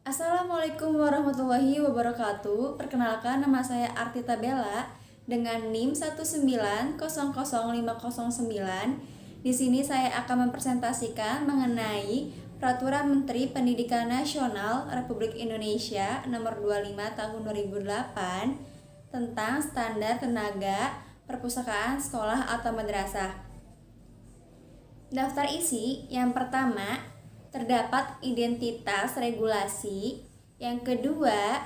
Assalamualaikum warahmatullahi wabarakatuh. Perkenalkan, nama saya Artita Bella dengan NIM 1900509. Di sini saya akan mempresentasikan mengenai Peraturan Menteri Pendidikan Nasional Republik Indonesia Nomor 25 Tahun 2008 tentang standar tenaga perpustakaan sekolah atau madrasah. Daftar isi yang pertama terdapat identitas regulasi, yang kedua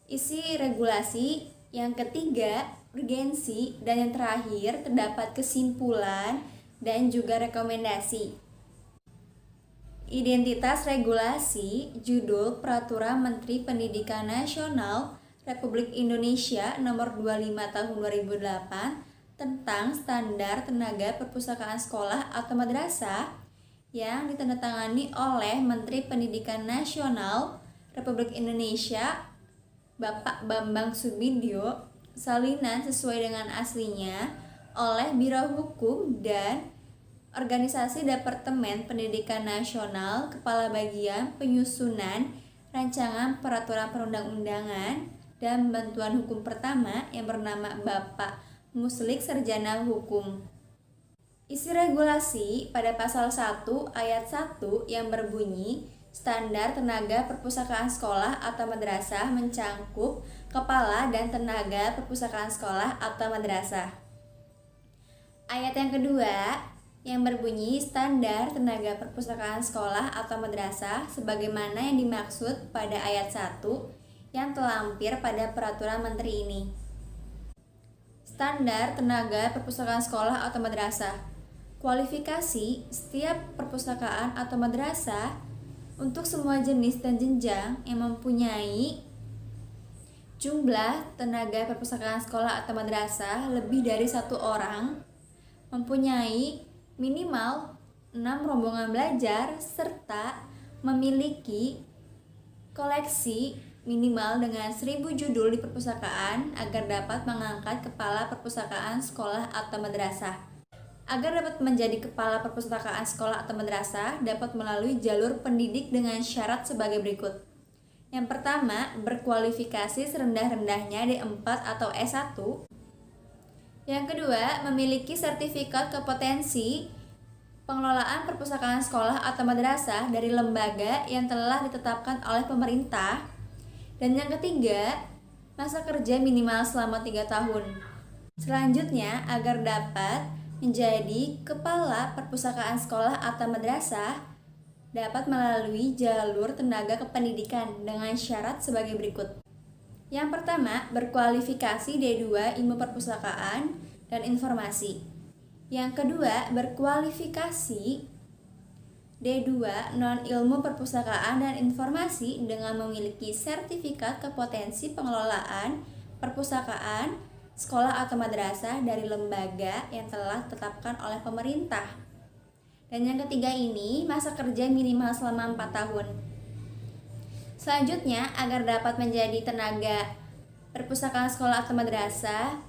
isi regulasi, yang ketiga urgensi, dan yang terakhir terdapat kesimpulan dan juga rekomendasi. Identitas regulasi, judul Peraturan Menteri Pendidikan Nasional Republik Indonesia Nomor 25 Tahun 2008 tentang standar tenaga perpustakaan sekolah atau madrasah yang ditandatangani oleh Menteri Pendidikan Nasional Republik Indonesia Bapak Bambang Subindyo, salinan sesuai dengan aslinya oleh Biro Hukum dan Organisasi Departemen Pendidikan Nasional, Kepala Bagian Penyusunan Rancangan Peraturan Perundang-undangan dan Bantuan Hukum Pertama yang bernama Bapak Muslik Sarjana Hukum. Isi regulasi pada pasal 1 ayat 1 yang berbunyi standar tenaga perpustakaan sekolah atau madrasah mencangkup kepala dan tenaga perpustakaan sekolah atau madrasah. Ayat yang kedua yang berbunyi standar tenaga perpustakaan sekolah atau madrasah sebagaimana yang dimaksud pada ayat 1 yang terlampir pada peraturan menteri ini. Standar tenaga perpustakaan sekolah atau madrasah. Kualifikasi setiap perpustakaan atau madrasah untuk semua jenis dan jenjang yang mempunyai jumlah tenaga perpustakaan sekolah atau madrasah lebih dari 1 orang, mempunyai minimal 6 rombongan belajar, serta memiliki koleksi minimal dengan 1000 judul di perpustakaan agar dapat mengangkat kepala perpustakaan sekolah atau madrasah. Agar dapat menjadi kepala perpustakaan sekolah atau madrasah, dapat melalui jalur pendidik dengan syarat sebagai berikut. Yang pertama, berkualifikasi serendah-rendahnya D4 atau S1. Yang kedua, memiliki sertifikat kompetensi pengelolaan perpustakaan sekolah atau madrasah dari lembaga yang telah ditetapkan oleh pemerintah. Dan yang ketiga, masa kerja minimal selama 3 tahun. Selanjutnya, agar dapat menjadi kepala perpustakaan sekolah atau madrasah, dapat melalui jalur tenaga kependidikan dengan syarat sebagai berikut. Yang pertama, berkualifikasi D2 Ilmu Perpustakaan dan Informasi. Yang kedua, berkualifikasi D2 Non Ilmu Perpustakaan dan Informasi dengan memiliki sertifikat kompetensi pengelolaan perpustakaan sekolah atau madrasah dari lembaga yang telah ditetapkan oleh pemerintah. Dan yang ketiga ini, masa kerja minimal selama 4 tahun. Selanjutnya, agar dapat menjadi tenaga perpustakaan sekolah atau madrasah,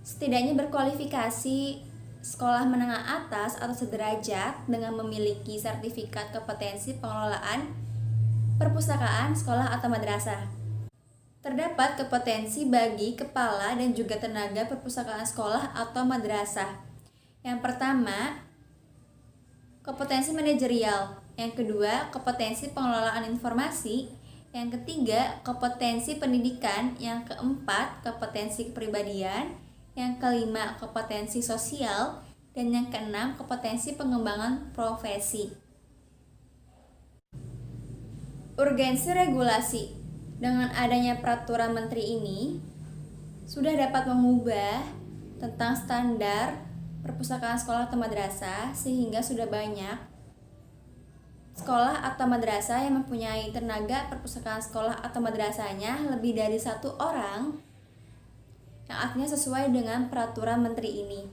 setidaknya berkualifikasi sekolah menengah atas atau sederajat dengan memiliki sertifikat kompetensi pengelolaan perpustakaan sekolah atau madrasah. Terdapat kompetensi bagi kepala dan juga tenaga perpustakaan sekolah atau madrasah. Yang pertama, kompetensi manajerial. Yang kedua, kompetensi pengelolaan informasi. Yang ketiga, kompetensi pendidikan. Yang keempat, kompetensi kepribadian. Yang kelima, kompetensi sosial. Dan yang keenam, kompetensi pengembangan profesi. Urgensi regulasi. Dengan adanya peraturan menteri ini, sudah dapat mengubah tentang standar perpustakaan sekolah atau madrasah, sehingga sudah banyak sekolah atau madrasah yang mempunyai tenaga perpustakaan sekolah atau madrasahnya lebih dari 1 orang, yang artinya sesuai dengan peraturan menteri ini.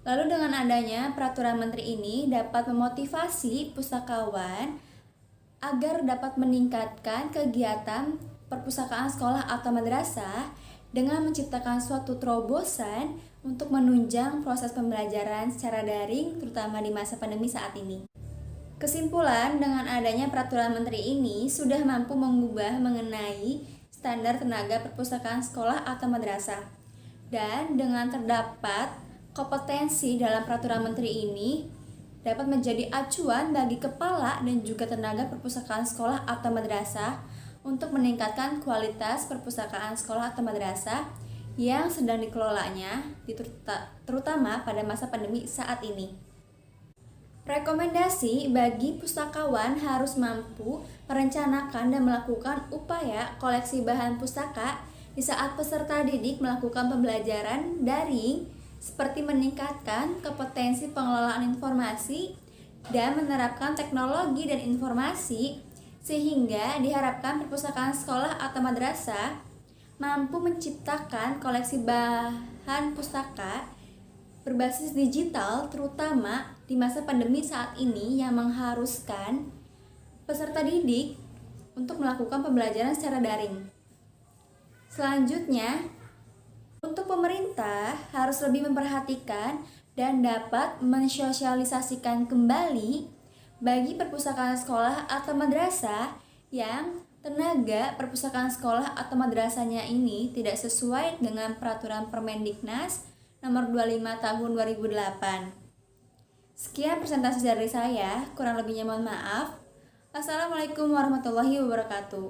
Lalu dengan adanya peraturan menteri ini dapat memotivasi pustakawan agar dapat meningkatkan kegiatan perpustakaan sekolah atau madrasah dengan menciptakan suatu terobosan untuk menunjang proses pembelajaran secara daring terutama di masa pandemi saat ini. Kesimpulan, dengan adanya peraturan menteri ini sudah mampu mengubah mengenai standar tenaga perpustakaan sekolah atau madrasah. Dan dengan terdapat kompetensi dalam peraturan menteri ini dapat menjadi acuan bagi kepala dan juga tenaga perpustakaan sekolah atau madrasah untuk meningkatkan kualitas perpustakaan sekolah atau madrasah yang sedang dikelolanya, terutama pada masa pandemi saat ini. Rekomendasi bagi pustakawan harus mampu merencanakan dan melakukan upaya koleksi bahan pustaka di saat peserta didik melakukan pembelajaran daring, seperti meningkatkan kompetensi pengelolaan informasi dan menerapkan teknologi dan informasi, sehingga diharapkan perpustakaan sekolah atau madrasah mampu menciptakan koleksi bahan pustaka berbasis digital, terutama di masa pandemi saat ini yang mengharuskan peserta didik untuk melakukan pembelajaran secara daring. Selanjutnya, untuk pemerintah harus lebih memperhatikan dan dapat mensosialisasikan kembali bagi perpustakaan sekolah atau madrasah yang tenaga perpustakaan sekolah atau madrasahnya ini tidak sesuai dengan peraturan Permendiknas nomor 25 tahun 2008. Sekian presentasi dari saya, kurang lebihnya mohon maaf. Assalamualaikum warahmatullahi wabarakatuh.